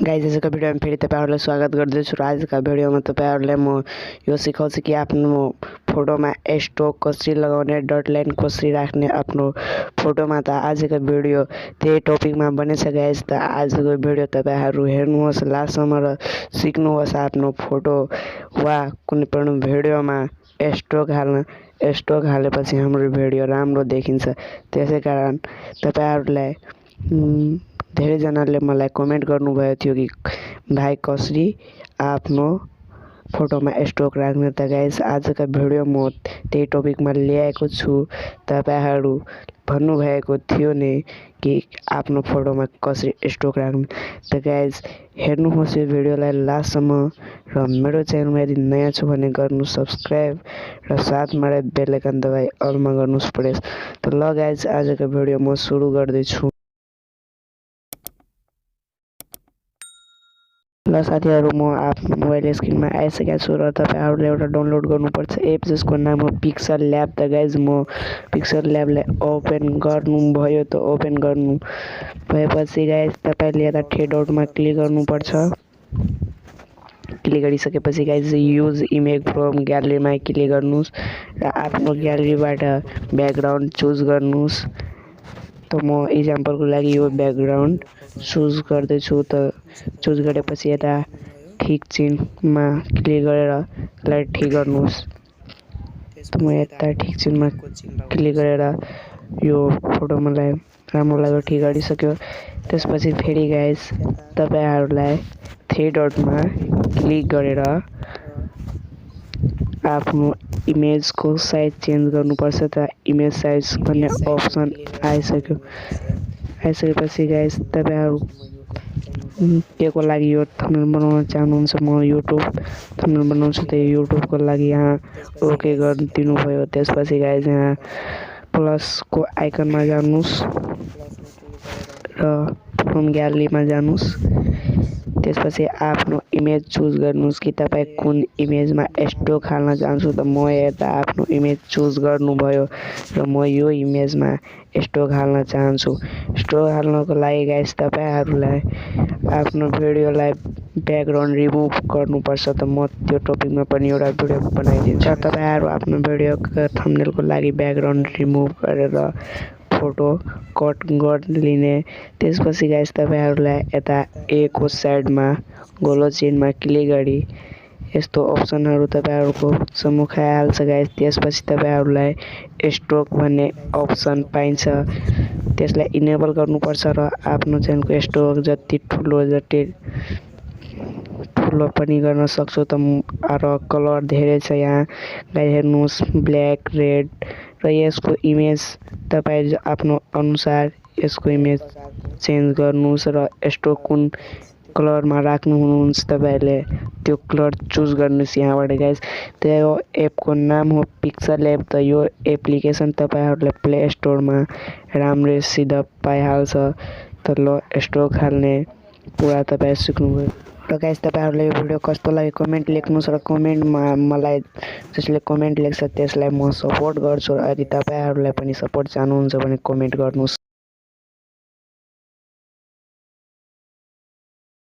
Guys आजको भिडियोमा फेरि तपाईहरुलाई स्वागत गर्दछु र आजका भिडियोमा तपाईहरुलाई म यो सिकाउँछु कि आफ्नो फोटोमा स्टोक कसरी लगाउने, डट लाइन कसरी राख्ने आफ्नो फोटोमा। त आजको भिडियो त्यही टपिकमा बनेछ गाइज। त आजको भिडियो तपाईहरु हेर्नुहोस् लास्टसम्म र सिक्नुहोस् आफ्नो फोटो वा कुनै पनि भिडियोमा स्टोक हाल्न। स्टोक हालेपछि हाम्रो भिडियो राम्रो देखिन्छ। त्यसैकारण तपाईहरुलाई धेरै जनाले मलाई कमेन्ट गर्नुभएको थियो कि भाइ कसरी आफ्नो फोटोमा स्टोक राख्ने। त गाइस आजका भिडियो म त्यही टपिकमा ल्याएको छु। तपाईहरु भन्नुभएको थियो नि कि आफ्नो फोटोमा कसरी स्टोक राख्ने। त गाइस हेर्नुहोस् यो भिडियोलाई लास्टसम्म र मेरो च्यानलमा यदि नयाँ छ भने गर्नु सब्स्क्राइब र साथमा बेल आइकन दबाई अलमा गर्नुस् प्रेस। त ल गाइस आजको भिडियो म सुरु गर्दै छु। ल साथीहरु म आफ्नो मोबाइल स्क्रिनमा आइसकेको छु र तपाईहरुले एउटा डाउनलोड गर्नुपर्छ एप जसको नाम हो पिक्सल ल्याब। त गाइज म पिक्सल ल्याबलाई ओपन गर्नु भयो। त ओपन गर्नु भएपछि गाइज तपाईले यता थ्री डटमा क्लिक गर्नुपर्छ। क्लिक गरिसकेपछि गाइज युज इमेज फ्रम ग्यालेरीमा क्लिक गर्नुस् र आफ्नो ग्यालेरीबाट ब्याकग्राउन्ड चुज गर्नुस्। त म इक्जाम्पलको लागि यो ब्याकग्राउन्ड चुज गर्दैछु। त चुज गरेपछि यता ठिक चिन्हमा क्लिक गरेर यसलाई ठिक गर्नुस्। त म यता ठिक चिन्हमा क्लिक गरेर यो फोटो मलाई राम्रो लाग्यो ठिक गरिसक्यो। त्यसपछि फेरि गाइस तपाईहरुलाई थ्री डटमा क्लिक गरेर आफ्नो इमेजको साइज चेन्ज गर्नुपर्छ। त इमेज साइज भन्ने अप्सन आइसक्यो। आइसकेपछि गाइस तपाईहरु केको लागि यो थम्बनेल बनाउन चाहनुहुन्छ, म युट्युब थम्बनेल बनाउँछु। त युट्युबको लागि यहाँ ओके गरिदिनु भयो। त्यसपछि गाइस यहाँ प्लसको आइकनमा जानुस् र फ्रम ग्यालेरीमा जानुस्। त्यसपछि आफ्नो इमेज चुज गर्नुस् कि तपाई कुन इमेजमा स्टोक हाल्न चाहन्छु। त म यता आफ्नो इमेज चुज गर्नुभयो र म यो इमेजमा स्टोक हाल्न चाहन्छु। स्टोक हाल्नको लागि गाइस तपाईहरुलाई आफ्नो भिडियोलाई ब्याकग्राउन्ड रिमुभ गर्नुपर्छ। त म त्यो टपिकमा पनि एउटा भिडियो बनाइदिन्छु। तपाईहरु आफ्नो भिडियोको थम्बनेलको लागि ब्याकग्राउन्ड रिमुभ गरेर फोटो कट गरिलिने। त्यसपछि गाइस तपाईहरुलाई यता ए को साइडमा गोलो चिन्हमा क्लिक गरी यस्तो अप्सनहरु तपाईहरुको सम्मुख आइहाल्छ गाइस। त्यसपछि तपाईहरुलाई स्टोक भन्ने अप्सन पाइन्छ, त्यसलाई इनेबल गर्नुपर्छ र आफ्नो च्यानलको स्टोक जति ठुलो पनि गर्न सक्छु। त र कलर धेरै छ यहाँ गाइस हेर्नुस् ब्ल्याक रेड र यसको इमेज तपाई आफ्नो अनुसार यसको इमेज चेन्ज गर्नुस् र स्टोक कुन कलरमा राख्नु हुनुहुन्छ तपाईले त्यो कलर चुज गर्नुस् यहाँबाट गाइस। त यो एपको नाम हो पिक्सल एप। त यो एप्लिकेसन तपाईहरुले प्ले स्टोरमा राम्रोसित पाइहाल्छ। त ल स्टोक हाल्ने पुरा तपाई सिक्नुभयो। र गाइस तपाईहरुले यो भिडियो कस्तो लाग्यो कमेन्ट लेख्नुस् र कमेन्टमा मलाई जसले कमेन्ट लेख्छ त्यसलाई म सपोर्ट गर्छु। र यदि तपाईहरुलाई पनि सपोर्ट चाहनुहुन्छ भने कमेन्ट गर्नुस्।